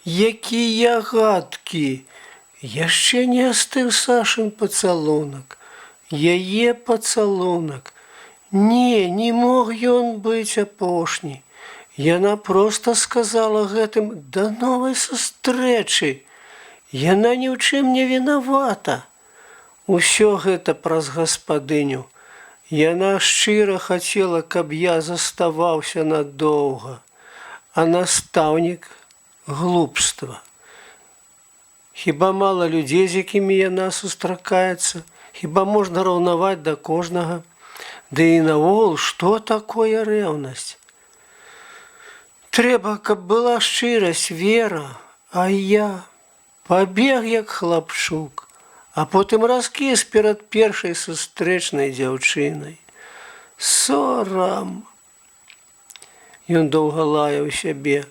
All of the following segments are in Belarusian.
Які я гадкі! Яшчэ не астыў Сашын пацалунак. Яе пацалунак. Не мог ён быць апошні. Яна проста сказала гэтым да новай сустрэчы. Яна ні ў чым не вінавата. Усё гэта праз гаспадыню. Яна шчыра хацела, каб я заставаўся надоўга. А настаўнік глупства. Хіба мала людзей, з якімі яна сустракаецца? Хіба можна раўнаваць да кожнага? Ды і наогул, што такое рэўнасць? Трэба, каб была шчырасць, вера, а я пабег як хлапчук, а потым раскіс перад першай сустрэчнай дзяўчынай. Сорам. Ён доўга лаяў сябе.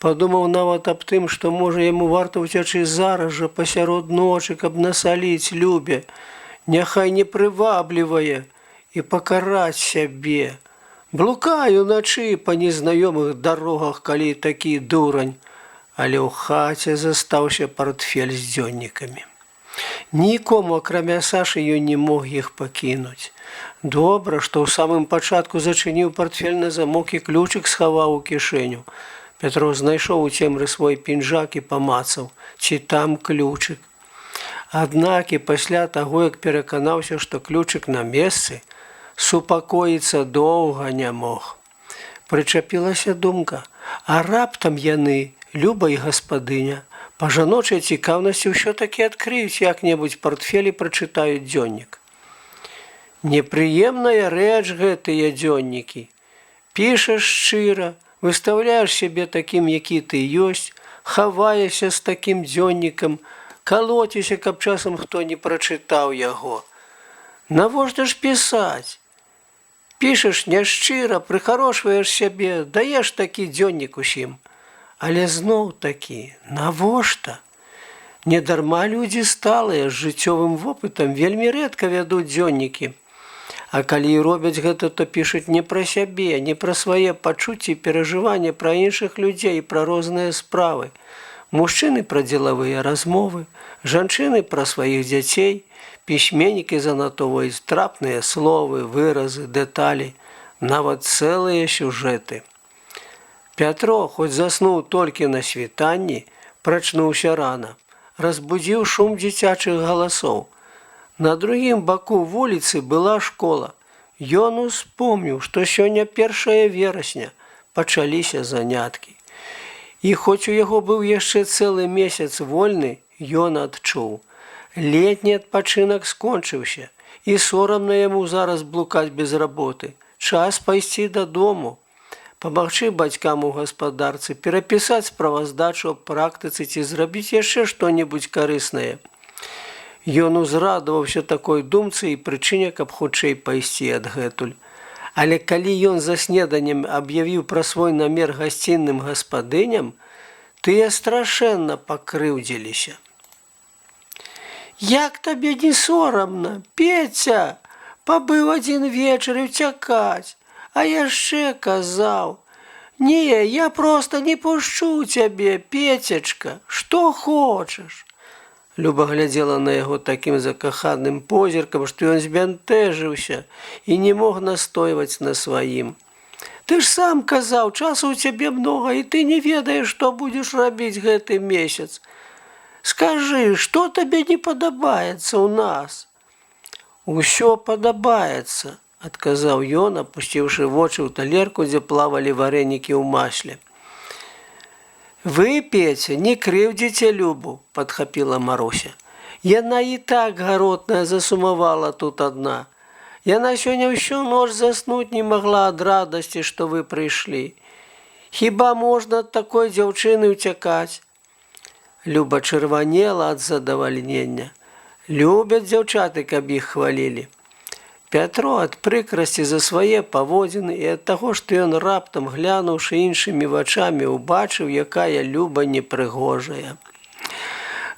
Падумаў нават аб тым, што, можа, яму варта ўцячы зараз жа пасярод ночы, каб насаліць Любе, няхай не прываблівае, і пакараць сябе. Блукаю начы па незнаёмых дарогах, калі такі дурань, але ў хаце застаўся партфель з дзённікамі. Нікому, акрамя Сашы, ён не мог іх пакінуць. Добра, што ў самым пачатку зачыніў партфель на замок і ключык схаваў у кішэню. Пятро знайшоў у цемры свой пінжак і памацаў, ці там ключык. Аднак і пасля таго, як пераканаўся, што ключык на месцы, супакоіцца доўга не мог. Прычапілася думка, а раптам яны, Люба і гаспадыня, па жаночай цікаўнасці ўсё-такі адкрыюць як-небудзь партфель і прачытаюць дзённік. Непрыемная рэч гэтыя дзённікі. Пішаш шчыра, выстаўляеш сябе такім, які ты ёсць, хаваешся з такім дзённікам, калоціся, каб часам хто не прачытаў яго. Навошта ж пісаць? Пішаш няшчыра, прыхарошваеш сябе, даеш такі дзённік усім. Але зноў такі, навошта? Недарма людзі сталыя, з жыццёвым вопытам вельмі рэдка вядуць дзённікі. А калі і робяць гэта, то пішуць не пра сябе, не пра свае пачуцці і перажыванні, пра іншых людзей, пра розныя справы. Мужчыны пра дзелавыя размовы, жанчыны пра сваіх дзяцей, пісьменнікі занатоўваюць трапныя словы, выразы, дэталі, нават цэлыя сюжэты. Пятро, хоць заснуў толькі на світанні, прачнуўся рана, разбудзіў шум дзіцячых галасоў. На другім баку вуліцы была школа. Ён успомніў, што сёння 1 верасня, пачаліся заняткі. І хоць у яго быў яшчэ цэлы месяц вольны, ён адчуў. Летні адпачынак скончыўся, і сорамна яму зараз блукаць без работы. Час пайсці дадому, памагчы бацькам у гаспадарцы, перапісаць справаздачу аб практыцы ці зрабіць яшчэ што-небудзь карыснае. Ён узрадаваўся такой думцы і прычыне, каб хутчэй пайсці адгэтуль. Але калі ён за снеданнем аб'явіў пра свой намер гасцінным гаспадыням, тыя страшэнна пакрыўдзіліся. Як табе не сорамна, Петя? Пабыў адзін вечар і ўцякаць, а яшчэ казаў. Не, я проста не пушчу цябе, Петячка, што хочаш. Люба глядзела на яго такім закаханым позіркам, што ён збянтэжыўся і не мог настойваць на сваім. Ты ж сам казаў, часу ў цябе многа, і ты не ведаеш, што будзеш рабіць гэты месяц. Скажы, што табе не падабаецца ў нас? Усё падабаецца, адказаў ён, апусціўшы вочы ў талерку, дзе плавалі варэнікі ў масле. Вы, Петя, не крыўдзіце Любу, падхапіла Маруся. Яна і так гаротная засумавала тут адна. Яна сёння ўсю ноч заснуць не магла ад радасці, што вы прыйшлі. Хіба можна ад такой дзяўчыны ўцякаць? Люба чырванела ад задавальнення. Любяць дзяўчаты, каб іх хвалілі. Пятро ад прыкрасці за свае паводзіны і ад таго, што ён раптам, глянуўшы іншымі вачамі, убачыў, якая Люба непрыгожая.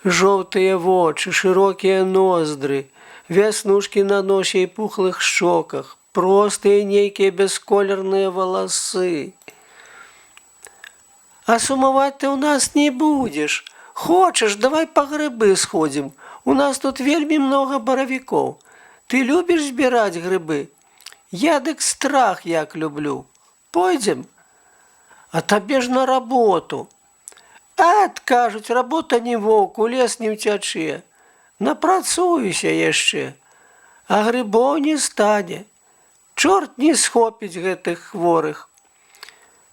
Жоўтыя вочы, шырокія ноздры, вяснушкі на носе і пухлых шчоках, простыя нейкія бясколерныя валасы. А сумовать ты у нас не будешь. Хочешь, давай по грибы сходим. У нас тут вельми много боровиков. Ты любишь збирать грибы? Я дык страх як люблю. Пойдем? А табе ж на работу. Ат, кажуць, работа не воўк, у лес не ўцячэ. Напрацуюся яшчэ. А грибоў не стане. Чорт не схопіць гэтых хворых.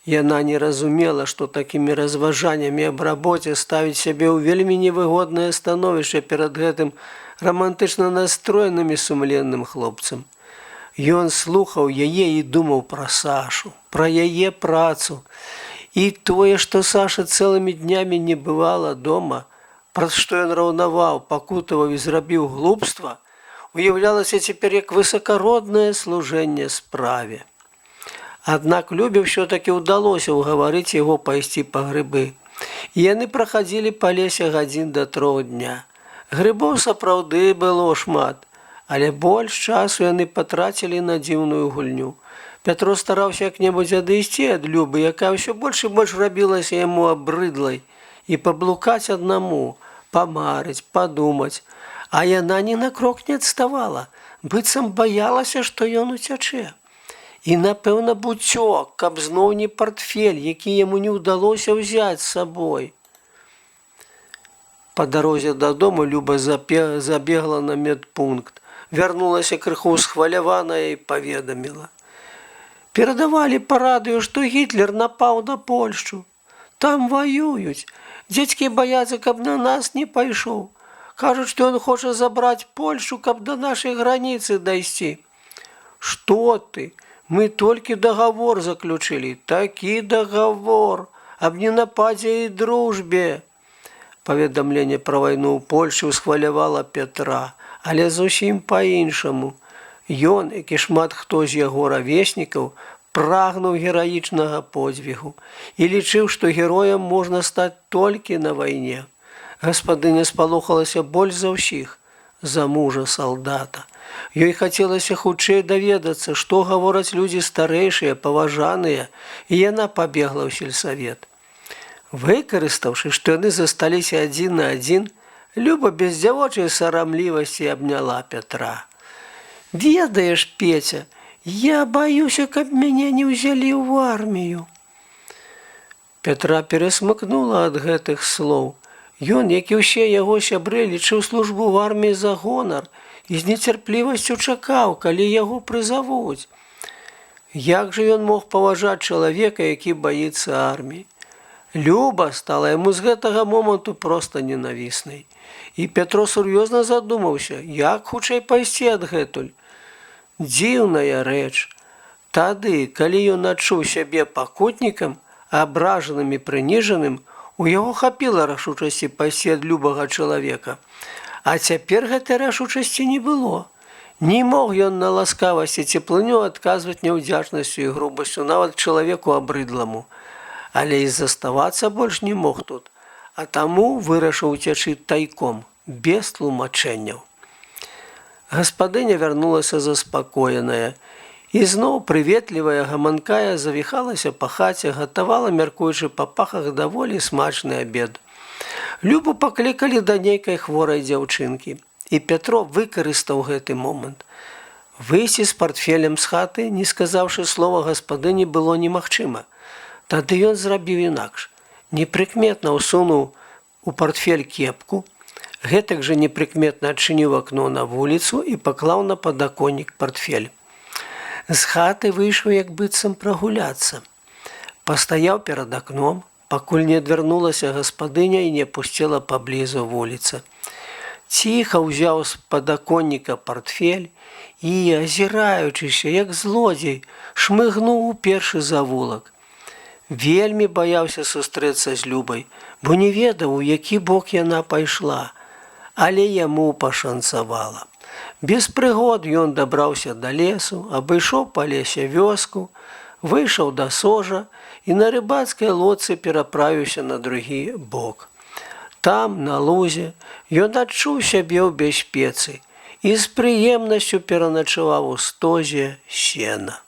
Яна не разумела, што такімі разважаннямі аб рабоце ставіць сябе ў вельмі невыгоднае становішча перад гэтым романтычна настроеным і сумленным хлопцам. Ён слухаў яе і думаў пра Сашу, пра яе працу. І тое, што Саша цэлымі днямі не бывала дома, праз што ён раўнаваў, пакутаваў і зрабіў глупства, уяўлялася цяпер як высакароднае служэнне справе. Аднак Любе ўсё-такі ўдалося ўгаварыць яго пайсці па грыбы. І яны прахадзілі па лесе гадзін да 3 дня. Грыбоў сапраўды было шмат, але больш часу яны патрацілі на дзіўную гульню. Пятро стараўся як-небудзь адысці ад Любы, якая ўсё больш і больш рабілася яму абрыдлай, і паблукаць аднаму, памарыць, падумаць. А яна ні на крок не адставала, быццам баялася, што ён уцячэ. І, напэўна, буцёк, каб зноў не партфель, які яму не ўдалося ўзяць з сабой. Па дарозе дадому Люба забегла на медпункт. Вярнулася крыху схваляваная і паведаміла. Перадавалі па радыё, што Гітлер напаў на Польшчу. Там ваююць. Дзецькі баяцца, каб на нас не пайшоў. Кажуць, што ён хоча забраць Польшчу, каб да нашай граніцы дайсці. Што ты? Мы толькі дагавор заключылі. Такі дагавор аб ненападзе і дружбе. Паведамленне пра вайну ў Польшчы ўсхвалявала Пятра, але зусім па-іншаму. Ён, як і шмат хто з яго равеснікаў, прагнуў гераічнага подзвігу і лічыў, што героем можна стаць толькі на вайне. Гаспадыня спалохалася больш за ўсіх, за мужа салдата. Ёй хацелася хутчэй даведацца, што гавораць людзі старэйшыя, паважаныя, і яна пабегла ў сельсавет. Выкарыстаўшы, што яны засталіся адзін на адзін, Люба без дзявочай сарамлівасці абняла Пятра. «Ведаеш, Петя, я баюся, каб мяне не ўзялі ў армію». Пятра перасмыкнула ад гэтых слоў. Ён, як і ўсе яго сябры, лічыў службу ў арміі за гонар і з нецярплівасцю чакаў, калі яго прызавуць. Як жа ён мог паважаць чалавека, які баіцца арміі? Люба стала яму з гэтага моманту проста ненавіснай. І Пятро сур'ёзна задумаўся, як хутчэй пайсці адгэтуль. Дзіўная рэч. Тады, калі ён адчуў сябе пакутнікам, абражаным і прыніжаным, у яго хапіла рашучасці пайсці ад любага чалавека. А цяпер гэтай рашучасці не было. Не мог ён на ласкавасць і цеплыню адказваць няўдзячнасцю і грубасцю нават чалавеку абрыдламу. Але і заставацца больш не мог тут, а таму вырашыў уцячы тайком, без тлумачэнняў. Гаспадыня вярнулася заспакоеная, і зноў прыветлівая гаманкая завіхалася па хаце, гатавала, мяркуючы па пахах, даволі смачны абед. Любу паклікалі да нейкай хворай дзяўчынкі, і Пятро выкарыстаў гэты момант. Выйсці з партфелем з хаты, не сказаўшы слова гаспадыні, было немагчыма. Тады ён зрабіў інакш. Непрыкметна ўсунуў у партфель кепку, гэтак жа непрыкметна адчыніў акно на вуліцу і паклаў на падаконнік партфель. З хаты выйшаў як быццам прагуляцца. Пастаяў перад акном, пакуль не адвярнулася гаспадыня і не пусціла паблізу вуліца. Ціха ўзяў з падаконніка партфель і, азіраючыся, як злодзей, шмыгнуў у першы завулак. Вельмі баяўся сустрэцца з Любай, бо не ведаў, у які бок яна пайшла. Але яму пашанцавала. Без прыгод ён дабраўся да лесу, абышоў па лесе вёску, выйшаў да сожа і на рыбацкай лодцы пераправіўся на другі бок. Там, на лузе, ён адчуў сябе ў бяспецы і з прыемнасцю пераначаваў у стозе сена.